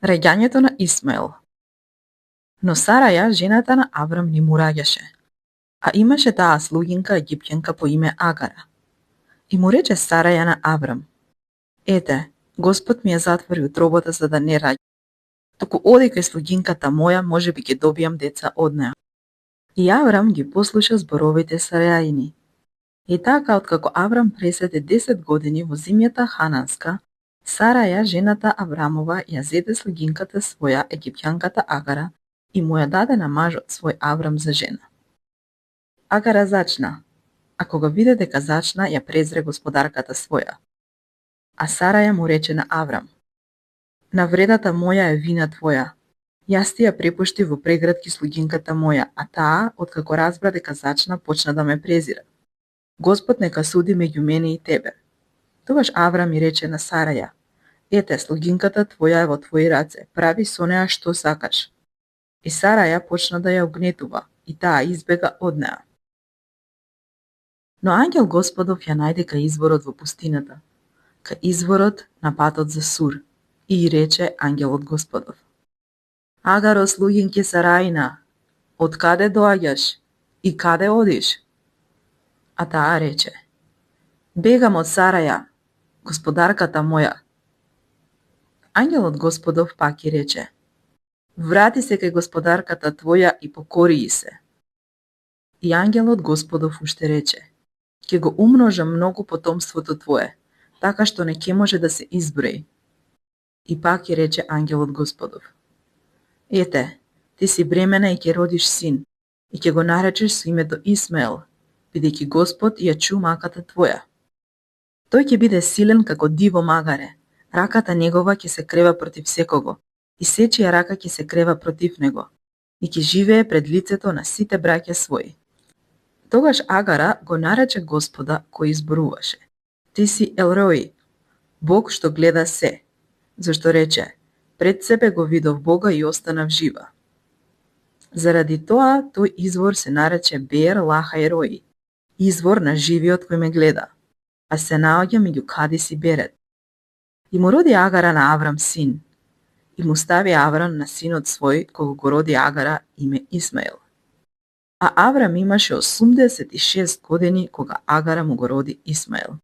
Раѓањето на Исмаел. Но Сараја, жената на Аврам, не му раѓаше, а имаше таа слугинка египтјанка по име Агара. И му рече Сараја на Аврам: Ете, Господ ми ја затвори утробата за да не раѓа. Туку оди кај слугинката моја, може би ќе добијам деца од неа. И Аврам ги послуша зборовите Сарајини. И така, откако Аврам преседе 10 години во земјата Хананска, Сараја, жената Аврамова, ја зеде слугинката своја, египтјанката Агара, и му ја даде на мажот свој Аврам за жена. Агара зачна, а кога виде дека зачна, ја презре господарката своја. А Сараја му рече на Аврам: Навредата моја е вина твоја. Јас ти ја препушти во прегратки слугинката моја, а таа, откако разбра дека зачна, почна да ме презира. Господ нека суди меѓу мене и тебе. Тогаш Аврам ми рече на Сараја: Ете, слугинката твоја е во твои раце, прави со неа што сакаш. И Сараја почна да ја огнетува, и таа избега од неа. Но ангел Господов ја најде кај изворот во пустината, кај изворот на патот за Сур, и рече ангелот Господов: Агаро, слугинки Сарајна, од каде доаѓаш и каде одиш? А таа рече: Бегам од Сараја, господарката моја. Ангелот Господов пак и рече: Врати се кај господарката твоја и покории се. И ангелот Господов уште рече: Ќе го умножам многу потомството твое, така што не ќе може да се изброи. И пак и рече ангелот Господов: Ете, ти си бремена и ќе родиш син, и ќе го наречеш со името Исмаел, бидејќи Господ ја чу маката твоја. Тој ќе биде силен како диво магаре, раката негова ќе се крева против секого, и сечија рака ќе се крева против него, и ќе живее пред лицето на сите браќа своји. Тогаш Агара го нарече Господа кој изборуваше: Ти си Елрои, Бог што гледа се, зашто рече: Пред себе го видов Бога и останав жива. Заради тоа тој извор се нарече Беер Лахај Рои, извор на живиот кој ме гледа, а се наоѓа меѓу Кадис и Берет. И му роди Агара на Аврам син, и му стави Аврам на синот свој, кога го роди Агара, име Исмаел. А Аврам имаше 86 години кога Агара му го роди Исмаел.